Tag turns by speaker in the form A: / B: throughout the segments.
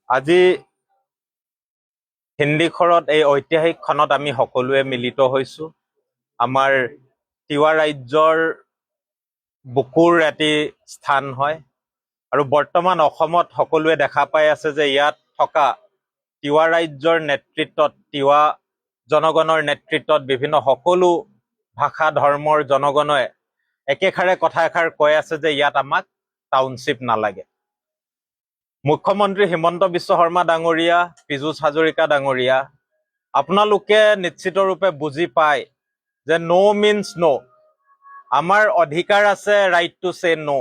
A: আজি হিন্দীখৰত এই ঐতিহাসিক ক্ষণত আমি সকলোৱে মিলিত হৈছো। আমাৰ তিৱা ৰাজ্যৰ বুকুৰ এটি স্থান হয় আৰু বৰ্তমান অসমত সকলোৱে দেখা পাই আছে যে ইয়াত থকা তিৱা ৰাজ্যৰ নেতৃত্বত, তিৱা জনগণৰ নেতৃত্বত বিভিন্ন সকলো ভাষা ধৰ্মৰ জনগণে একেষাৰে কথা এষাৰ কৈ আছে যে ইয়াত আমাক টাউনশ্বিপ নালাগে। মুখ্যমন্ত্ৰী হিমন্ত বিশ্ব শৰ্মা ডাঙৰীয়া, পীযুষ হাজৰিকা ডাঙৰীয়া, আপোনালোকে নিশ্চিতৰূপে বুজি পায় যে নো মিনছ নো। আমাৰ অধিকাৰ আছে ৰাইট টু চে নো।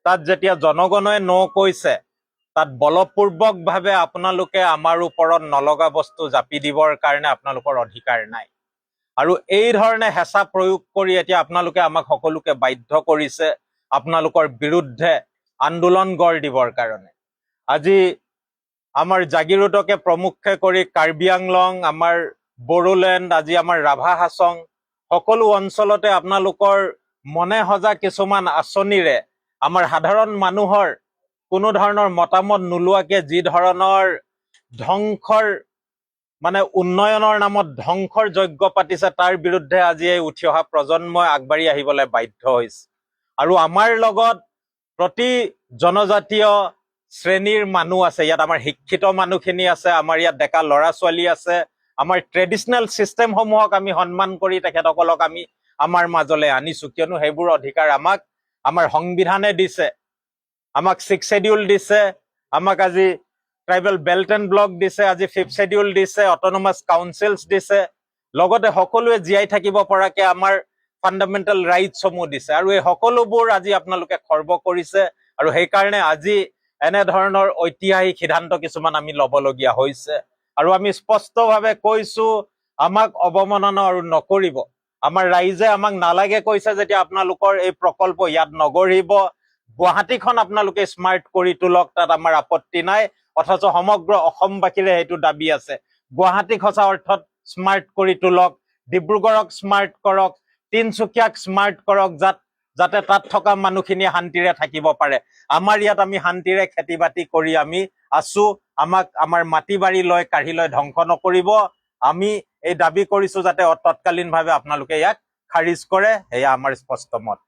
A: তাত যেতিয়া জনগণে নো কৈছে, তাত বলপূৰ্বকভাৱে আপোনালোকে আমাৰ ওপৰত নলগা বস্তু জাপি দিবৰ কাৰণে আপোনালোকৰ অধিকাৰ নাই। আৰু এই ধৰণে হেঁচা প্ৰয়োগ কৰি এতিয়া আপোনালোকে আমাক সকলোকে বাধ্য কৰিছে আপোনালোকৰ বিৰুদ্ধে আন্দোলন গঢ় দিবৰ কাৰণে। আজি আমাৰ জাগিৰোডকে প্ৰমুখ্যে কৰি কাৰ্বি আংলং, আমাৰ বড়োলেণ্ড, আজি আমাৰ ৰাভা হাছং, সকলো অঞ্চলতে আপোনালোকৰ মনে সজা কিছুমান আঁচনিৰে আমাৰ সাধাৰণ মানুহৰ কোনো ধৰণৰ মতামত নোলোৱাকে যি ধৰণৰ ধ্বংসৰ উন্নয়নৰ নামত ধ্বংসৰ যজ্ঞ পাতিছে, তাৰ বিৰুদ্ধে আজি এই উঠি অহা প্ৰজন্মই আগবাঢ়ি আহিবলৈ বাধ্য হৈছে। আৰু আমাৰ লগত প্ৰতি জনজাতীয় শ্ৰেণীৰ মানুহ আছে। ইয়াত আমাৰ শিক্ষিত মানুহখিনি আছে, আমাৰ ইয়াত ডেকা ল'ৰা ছোৱালী আছে। আমাৰ ট্ৰেডিশ্যনেল ছিষ্টেমসমূহক আমি সন্মান কৰি তেখেতসকলক আমি আমাৰ মাজলৈ আনিছো, কিয়নো সেইবোৰ অধিকাৰ আমাক আমাৰ সংবিধানে দিছে। আমাক 6th শ্বেডিউল দিছে, আমাক আজি ট্ৰাইবেল বেল্ট এণ্ড ব্লক দিছে, আজি 5th শ্বেডিউল দিছে, অট'নমাছ কাউন্সিলছ দিছে, লগতে সকলোৱে জীয়াই থাকিব পৰাকে আমাৰ ফাণ্ডামেণ্টেল ৰাইটছসমূহ দিছে। আৰু এই সকলোবোৰ আজি আপোনালোকে খৰ্ব কৰিছে আৰু সেইকাৰণে আজি এনেধৰণৰ ঐতিহাসিক সিদ্ধান্ত কিছুমান আমি ল'বলগীয়া হৈছে। আৰু আমি স্পষ্টভাৱে কৈছো, আমাক অৱমাননা আৰু নকৰিব। আমাৰ ৰাইজে আমাক নালাগে কৈছে যেতিয়া আপোনালোকৰ এই প্ৰকল্প ইয়াত নগঢ়িব। গুৱাহাটীখন আপোনালোকে স্মাৰ্ট কৰি তোলক, তাত আমাৰ আপত্তি নাই, অথচ সমগ্ৰ অসমবাসীৰে সেইটো দাবী আছে। গুৱাহাটীক সঁচা অৰ্থত স্মাৰ্ট কৰি তোলক, ডিব্ৰুগড়ক স্মাৰ্ট কৰক, তিনচুকীয়াক স্মাৰ্ট কৰক, যাতে তাত থকা মানুহখিনিয়ে শান্তিৰে থাকিব পাৰে। আমাৰ ইয়াত আমি শান্তিৰে খেতি বাতি কৰি আমি আছো। আমাক আমাৰ মাটি বাৰী লৈ কাঢ়ি লৈ ধ্বংস নকৰিব। আমি এই দাবী কৰিছো যাতে তৎকালীনভাৱে আপোনালোকে ইয়াক খাৰিজ কৰে। সেয়া আমাৰ স্পষ্ট মত।